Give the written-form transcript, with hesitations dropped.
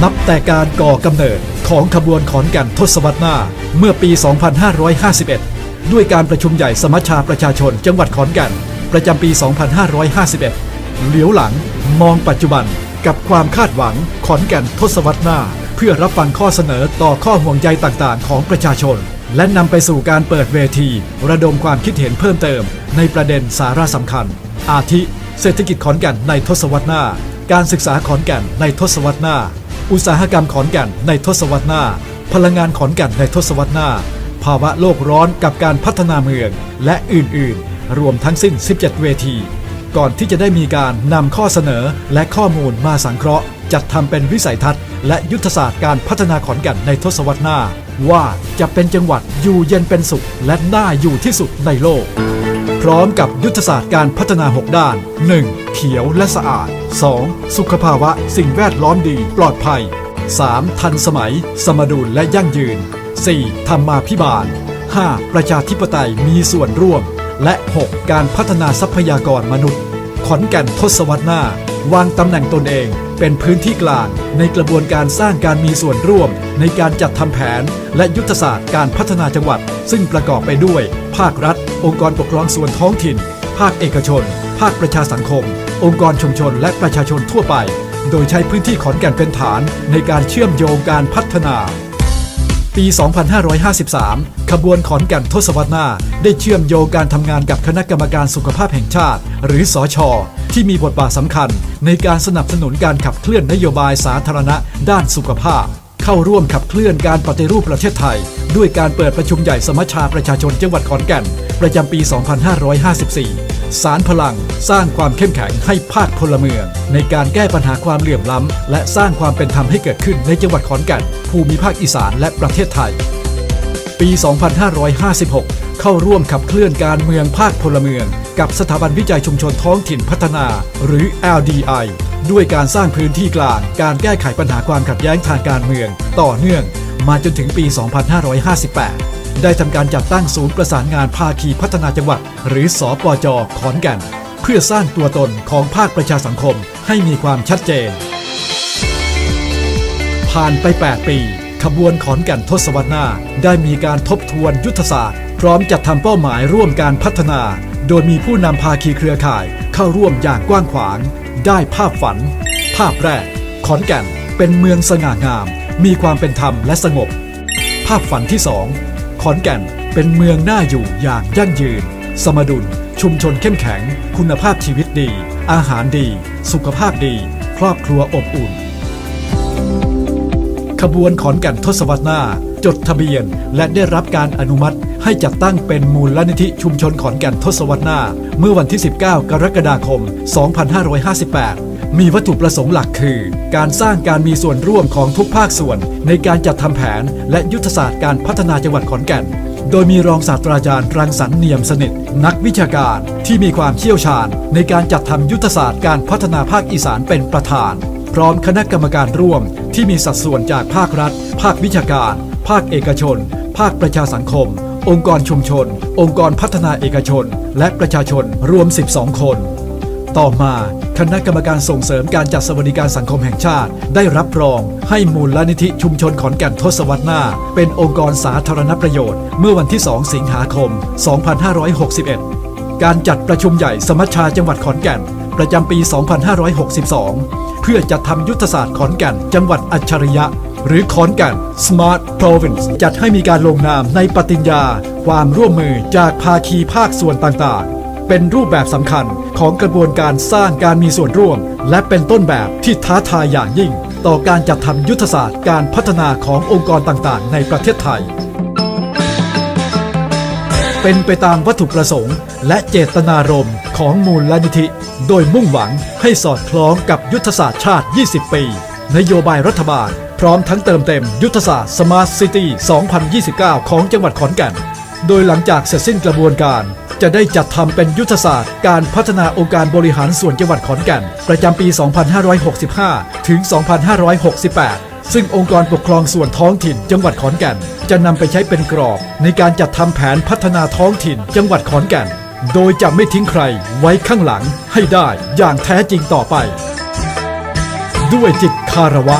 นับแต่การก่อกำเนิดของขบวนขอนแก่นทศวรรษหน้าเมื่อปี 2551 ด้วยการประชุมใหญ่สมัชชาประชาชนจังหวัดขอนแก่นประจำปี 2551 เหลียวหลังมองปัจจุบันกับความคาดหวังขอนแก่นทศวรรษหน้าเพื่อรับฟังข้อเสนอต่อข้อห่วงใยต่างๆของประชาชนและนำไปสู่การเปิดเวทีระดมความคิดเห็นเพิ่มเติมในประเด็นสาระสำคัญอาทิเศรษฐกิจขอนแก่นในทศวรรษหน้าการศึกษาขอนแก่นในทศวรรษหน้าอุตสาหกรรมขอนแก่นในทศวรรษหน้าพลังงานขอนแก่นในทศวรรษหน้าภาวะโลกร้อนกับการพัฒนาเมืองและอื่นๆรวมทั้งสิ้น 17 เวทีก่อนที่จะได้มีการนำข้อเสนอและข้อมูลมาสังเคราะห์จัดทำเป็นวิสัยทัศน์และยุทธศาสตร์การพัฒนาขอนแก่นในทศวรรษหน้าว่าจะเป็นจังหวัดอยู่เย็นเป็นสุขและน่าอยู่ที่สุดในโลกพร้อมกับยุทธศาสตร์การพัฒนา 6 ด้าน 1. เขียวและสะอาด 2. สุขภาวะสิ่งแวดล้อมดีปลอดภัย 3. ทันสมัยสมดุลและยั่งยืน 4. ธรรมาภิบาล 5. ประชาธิปไตยมีส่วนร่วมและ 6. การพัฒนาทรัพยากรมนุษย์ขอนแก่นทศวรรษหน้าวางตำแหน่งตนเองเป็นพื้นที่กลางในกระบวนการสร้างการมีส่วนร่วมในการจัดทำแผนและยุทธศาสตร์การพัฒนาจังหวัดซึ่งประกอบไปด้วยภาครัฐองค์กรปกครองส่วนท้องถิ่นภาคเอกชนภาคประชาสังคมองค์กรชุมชนและประชาชนทั่วไปโดยใช้พื้นที่ขอนแก่นเป็นฐานในการเชื่อมโยงการพัฒนาปี 2553 ขบวนขอนแก่นทศวรรษหน้าได้เชื่อมโยงการทำงานกับคณะกรรมการสุขภาพแห่งชาติหรือสช.ที่มีบทบาทสำคัญในการสนับสนุนการขับเคลื่อนนโยบายสาธารณะด้านสุขภาพเข้าร่วมขับเคลื่อนการปฏิรูปประเทศไทยด้วยการเปิดประชุมใหญ่สมัชชาประชาชนจังหวัดขอนแก่นประจำปี 2554 สารพลังสร้างความเข้มแข็งให้ภาคพลเมืองในการแก้ปัญหาความเหลื่อมล้ำและสร้างความเป็นธรรมให้เกิดขึ้นในจังหวัดขอนแก่นภูมิภาคอีสานและประเทศไทยปี 2556 เข้าร่วมขับเคลื่อนการเมืองภาคพลเมืองกับสถาบันวิจัยชุมชนท้องถิ่นพัฒนาหรือ LDI ด้วยการสร้างพื้นที่กลางการแก้ไขปัญหาความขัดแย้งทางการเมืองต่อเนื่องมาจนถึงปี 2558 ได้ทำการจัดตั้งศูนย์ประสานงานภาคีพัฒนาจังหวัดหรือสปจ.ขอนแก่นเพื่อสร้างตัวตนของภาคประชาสังคมให้มีความชัดเจนผ่านไป 8 ปีขบวนขอนแก่นทศวรรษหน้าได้มีการทบทวนยุทธศาสตร์พร้อมจัดทำเป้าหมายร่วมการพัฒนาโดยมีผู้นำภาคีเครือข่ายเข้าร่วมอย่างกว้างขวางได้ภาพฝันภาพแรกขอนแก่นเป็นเมืองสง่างามมีความเป็นธรรมและสงบภาพฝันที่ 2ขอนแก่นเป็นเมืองน่าอยู่อย่างยั่งยืนสมดุลชุมชนเข้มแข็งคุณภาพชีวิตดีอาหารดีสุขภาพดีครอบครัวอบอุ่นขบวนขอนแก่นทศวรรษหน้าจดทะเบียนและได้รับการอนุมัติให้จัดตั้งเป็นมูลนิธิชุมชนขอนแก่นทศวรรษหน้าเมื่อวันที่ 19 กรกฎาคม 2558 มีวัตถุประสงค์หลักคือการสร้างการมีส่วนร่วมของทุกภาคส่วนในการจัดทำแผนและยุทธศาสตร์การพัฒนาจังหวัดขอนแก่นโดยมีรองศาสตราจารย์รังสรรค์เนียมสนิทนักวิชาการที่มีความเชี่ยวชาญในการจัดทำยุทธศาสตร์การพัฒนาภาคอีสานเป็นประธานพร้อมคณะกรรมการร่วมที่มีสัดส่วนจากภาครัฐภาควิชาการภาคเอกชนภาคประชาสังคมองค์กรชุมชนองค์กรพัฒนาเอกชนและประชาชนรวม 12 คนต่อมาคณะกรรมการส่งเสริมการจัดสวัสดิการสังคมแห่งชาติได้รับรองให้มูลนิธิชุมชนขอนแก่นทศวรรษหน้าเป็นองค์กรสาธารณประโยชน์เมื่อวันที่ 2 สิงหาคม 2561 การจัดประชุมใหญ่สมัชชาจังหวัดขอนแก่นประจำปี 2562 เพื่อจัดทำยุทธศาสตร์ขอนแก่นจังหวัดอัจฉริยะหรือขอนแก่น Smart Province จัดให้มีการลงนามในปฏิญญาความร่วมมือจากภาคีภาคส่วนต่างๆเป็นรูปแบบสำคัญของกระบวนการสร้างการมีส่วนร่วมและเป็นต้นแบบที่ท้าทายอย่างยิ่งต่อการจัดทำยุทธศาสตร์การพัฒนาขององค์กรต่างๆในประเทศไทยเป็นไปตามวัตถุประสงค์และเจตนารมณ์ของมูลนิธิโดยมุ่งหวังให้สอดคล้องกับยุทธศาสตร์ชาติ 20 ปีนโยบายรัฐบาลพร้อมทั้งเติมเต็มยุทธศาสตร์ Smart City 2029 ของจังหวัดขอนแก่นโดยหลังจากเสร็จสิ้นกระบวนการจะได้จัดทำเป็นยุทธศาสตร์การพัฒนาองค์การบริหารส่วนจังหวัดขอนแก่นประจำปี 2565 ถึง 2568 ซึ่งองค์กรปกครองส่วนท้องถิ่นจังหวัดขอนแก่นจะนำไปใช้เป็นกรอบในการจัดทำแผนพัฒนาท้องถิ่นจังหวัดขอนแก่นโดยจะไม่ทิ้งใครไว้ข้างหลังให้ได้อย่างแท้จริงต่อไปด้วยจิตคารวะ